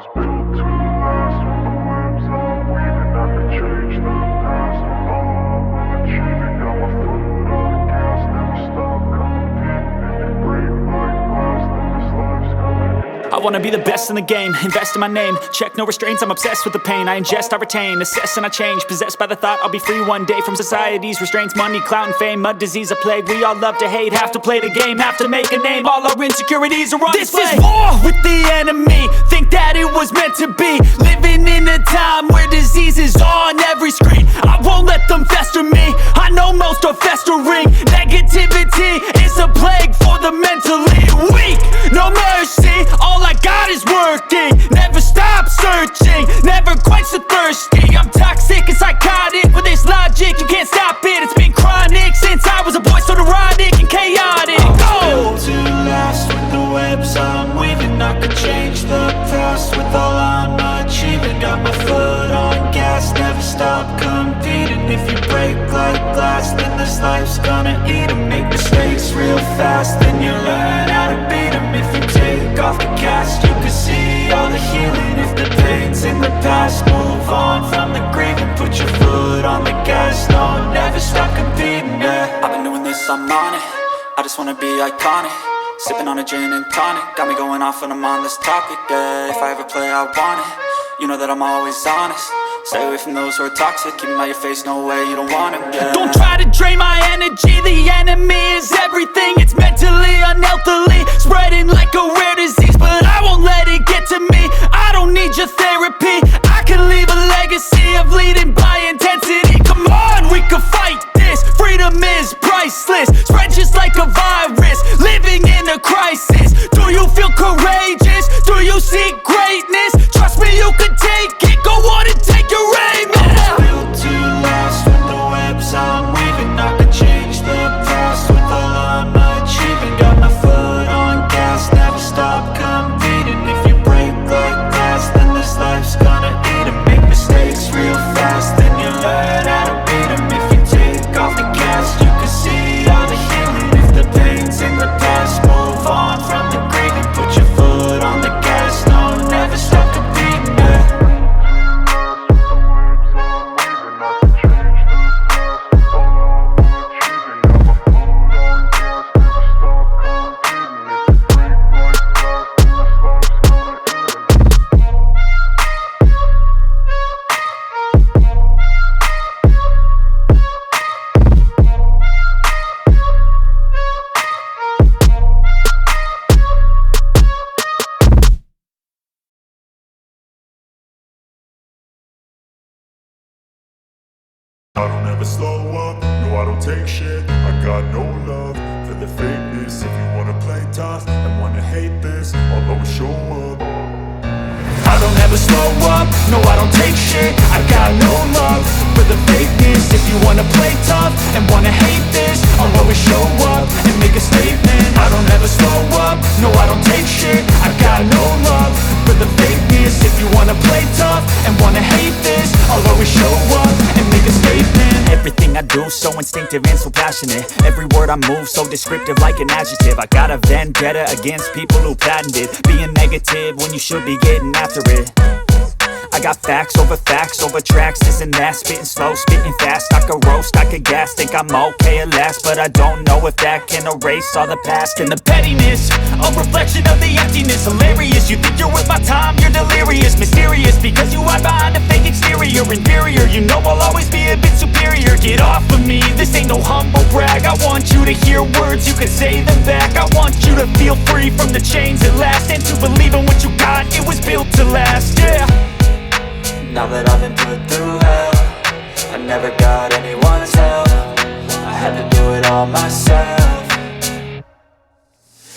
was built to last. With the webs I'm weaving, I could change the past. With all I'm achieving, got my foot on gas. Never stop competing. If you break like glass, then this life's gonna end. I wanna be the best in the game, invest in my name. Check no restraints, I'm obsessed with the pain. I ingest, I retain, assess and I change. Possessed by the thought I'll be free one day from society's restraints. Money, clout and fame, mud, disease, a plague. We all love to hate, have to play the game, have to make a name. All our insecurities are on display. This is war with the enemy, think that it was meant to be. Living in a time where disease is on every screen. I won't let them fester me, I know most are festering. Negativity is a plague for the mentally weak. No mercy, all I got is working. Never stop searching, never quench the thirsty. I'm toxic and psychotic, with this logic you can't stop it. It's been chronic since I was a boy, so neurotic and chaotic. Built to last. With the webs I'm weaving, I could change the past. With all I'm achieving, got my foot on gas. Never stop competing. If you break like glass, then this life's gonna eat 'em. Make mistakes real fast, then you learn how to beat 'em. If you take off the cast, you can see all the healing. If the pain's in the past, move on from the grieving. Put your foot on the gas, no, never stop competing, yeah. I've been doing this, I'm on it. I just wanna be iconic. Sipping on a gin and tonic, got me going off when I'm on this topic, yeah. If I ever play, I want it. You know that I'm always honest. Stay away from those who are toxic. Keep 'em out your face, no way, you don't want it, yeah. Don't try to drain my energy. The enemy is everything. It's mentally, unhealthily, spreading like a rare disease. But I won't let it get to me. I don't need your therapy. I can leave a legacy of leading by intensity. Come on, we can fight this. Freedom is priceless. Spread just like a virus. Living in a crisis. Do you feel courageous? Do you seek greatness? Trust me, you can take it. Go on and take your aim. I was built to last. With the webs I'm weaving, I could change the past. With all I'm achieving, got my foot on gas. Never stop competing. If you break like glass, then this life's gonna eat 'em. Make mistakes real fast, then you learn how to beat 'em. If you take off the cast, you can see all the healing. If the pain's in the past, move on from the grieving. Put your foot on the gas, no, never stop competing, yeah. I don't ever slow up, no I don't take shit. I got no love for the fakeness. If you wanna play tough and wanna hate this, I'll always show up. I don't ever slow up, no I don't take shit. I got no love for the fakeness. If you wanna play tough and wanna hate this, I'll always show up and make a statement. I don't ever slow up, no I don't take shit. I got no love for the fakeness. If you wanna play tough and wanna hate this, I'll always show up and make a statement. Everything I do so instinctive and so passionate. Every word I move so descriptive like an adjective. I got a vendetta against people who patented being negative when you should be getting after it. I got facts over tracks, this and that. Spitting slow, spitting fast. I could roast, I could gas. Think I'm okay at last, but I don't know if that can erase all the past. And the pettiness, a reflection of the emptiness. Hilarious, you think you're worth my time, you're delirious. Mysterious, because you hide behind a fake exterior. Inferior, you know I'll always be a bit superior. Get off of me, this ain't no humble brag. I want you to hear words, you can say them back. I want you to feel free from the chains at last, and to believe in what you got, it was built to last, yeah. Now that I've been put through hell, I never got anyone's help. I had to do it all myself.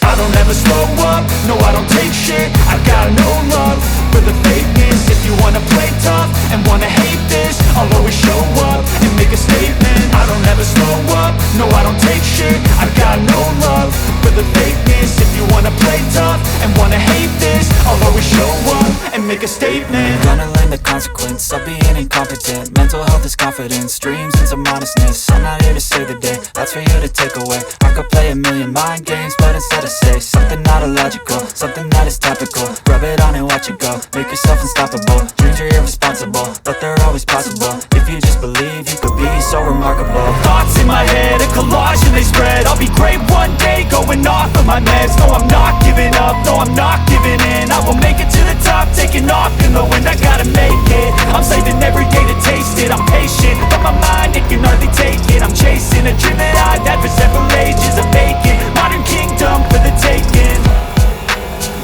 I don't ever slow up, no I don't take shit. I got no love for the fakeness. If you wanna play tough and wanna hate this, I'll always show up and make a statement. I don't ever slow up, no I don't take shit. I got no love for the fakeness. If you wanna play tough and wanna hate this, I'll always show up and and make a statement. Gonna learn the consequence of being incompetent. Mental health is confidence, dreams and some honestness. I'm not here to save the day, that's for you to take away. I could play a million mind games, but instead I say something not illogical, something that is topical. Rub it on and watch it go, make yourself unstoppable. Dreams are irresponsible, but they're always possible. If you just believe, you could be so remarkable. Thoughts in my head, a collage and they spread. I'll be great one day, going off of my meds. No, I'm not giving up, no, I'm not giving in. I will make it to the top, taking off in the wind. I gotta make it, I'm saving every day to taste it. I'm patient, but my mind, it can hardly take it. I'm chasing a dream that I've had for several ages. A vacant, modern kingdom for the taking.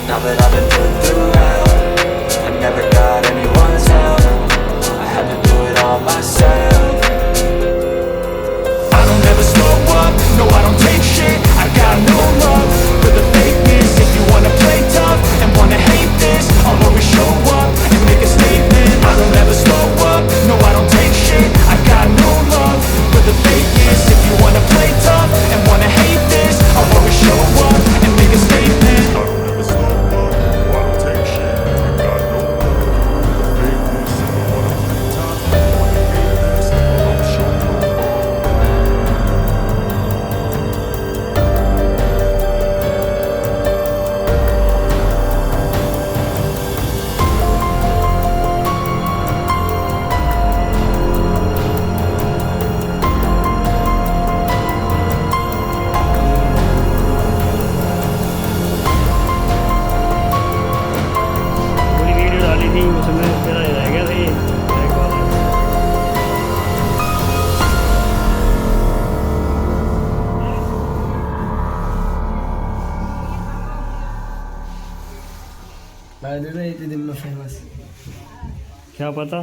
Now that I've been put through hell, I never got anyone's help. I had to do it all myself. I don't ever slow up, no I don't take shit. I got no love for the fakeness. If you wanna play tough and wanna hate this, I'll always show up and make a statement. I don't ever slow up, no I don't take shit. I got no love for the fakeness. If you wanna play tough and wanna hate this, I'll always show up and make a statement. I don't ever slow up, no, I don't take shit. I got no love for the fakeness. If you wanna play tough, wanna hate this, I'll show you. पूरी video डाली थी उसमें तेरा रह गया था ये एक वाला। मैं दे रहा इतने दिन में फेमस क्या पता